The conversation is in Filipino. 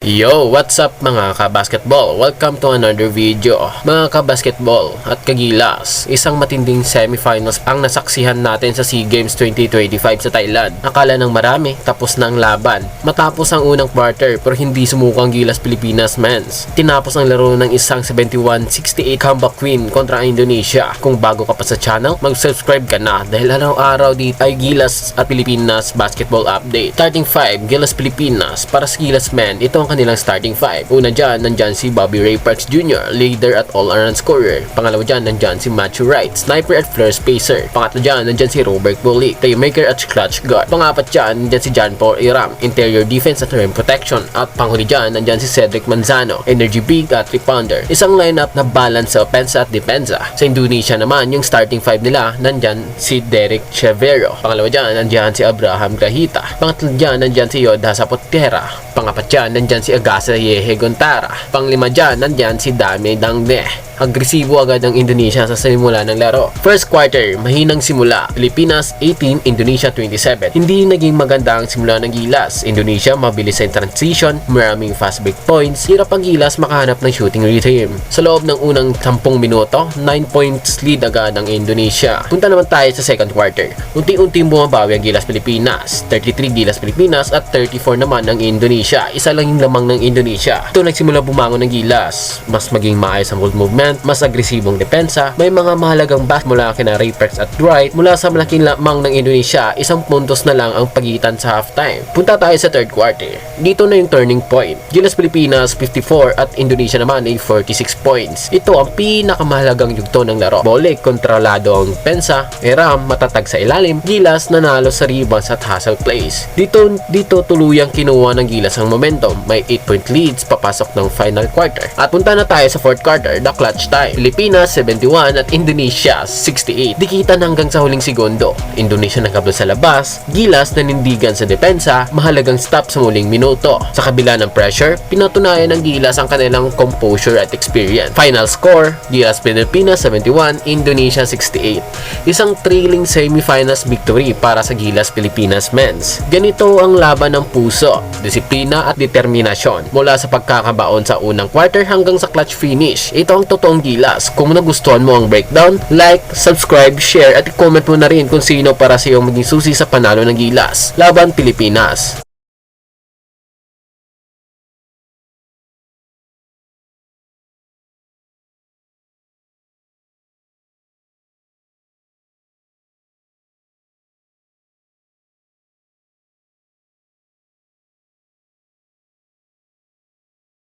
Yo, what's up mga kabasketball? Welcome to another video. Mga kabasketball at kagilas, isang matinding semifinals ang nasaksihan natin sa SEA Games 2025 sa Thailand. Akala ng marami, tapos na ang laban. Matapos ang unang quarter pero hindi sumukang Gilas Pilipinas Men's. Tinapos ang laro ng isang 71-68 comeback win kontra Indonesia. Kung bago ka pa sa channel, mag-subscribe ka na dahil araw-araw dito ay Gilas at Pilipinas basketball update. Starting 5, Gilas Pilipinas. Para sa Gilas Men, ito ang kanilang starting 5. Una dyan, nandyan si Bobby Ray Parks Jr., leader at all-around scorer. Pangalawa dyan, nandyan si Matthew Wright, sniper at floor spacer. Pangatlo dyan, nandyan si Robert Bulik, playmaker at clutch guard. Pangapat dyan, nandyan si John Paul Iram, interior defense at rim protection. At panghuli dyan, nandyan si Cedric Manzano, energy big at rebounder. Isang lineup na balance sa offense at depensa. Sa Indonesia naman, yung starting 5 nila, nandyan si Derek Chavero. Pangalawa dyan, nandyan si Abraham Grahita. Pangatlo dyan, nandyan si Yoda Sapotera. Pangapat dyan, nandyan si Agasa Yehe Gontara. Panglima dyan, nandyan si Dame Dangne. Agresibo agad ang Indonesia sa simula ng laro. First quarter, mahinang simula. Pilipinas 18, Indonesia 27. Hindi naging maganda ang simula ng Gilas. Indonesia mabilis sa transition, maraming fast break points. Hirap ang Gilas makahanap ng shooting rhythm. Sa loob ng unang 10 minuto, 9 points lead agad ang Indonesia. Punta naman tayo sa second quarter. Unti-unting bumabawi ang Gilas Pilipinas. 33 Gilas Pilipinas at 34 naman ng Indonesia. Isa lang yung lamang ng Indonesia. Ito nagsimula bumangon ng Gilas. Mas maging maayos ang ball movement, mas agresibong depensa, may mga mahalagang back mula kina Ray Parks at Wright. Mula sa malaking lamang ng Indonesia, isang puntos na lang ang pagitan sa halftime. Punta tayo sa third quarter. Dito na yung turning point. Gilas Pilipinas 54 at Indonesia naman ay 46 points. Ito ang pinakamahalagang yugto ng laro. Bulik kontrolado ang depensa, Iram matatag sa ilalim, Gilas nanalo sa rebounds at hustle plays. Dito tuluyang kinuha ng Gilas ang momentum. May 8-point leads papasok ng final quarter. At punta na tayo sa fourth quarter, the clutch time. Pilipinas 71 at Indonesia 68. Dikitan hanggang sa huling segundo. Indonesia naghabol sa labas, Gilas nanindigan sa depensa, mahalagang stop sa muling minuto. Sa kabila ng pressure, pinatunayan ng Gilas ang kanilang composure at experience. Final score, Gilas Pilipinas 71, Indonesia 68. Isang thrilling semifinals victory para sa Gilas Pilipinas Men's. Ganito ang laban ng puso, disiplina at determinasyon. Mula sa pagkakabaon sa unang quarter hanggang sa clutch finish. Ito ang totoong Gilas. Kung nagustuhan mo ang breakdown, like, subscribe, share at i-comment mo na rin kung sino para sa iyong maging susi sa panalo ng Gilas laban Pilipinas.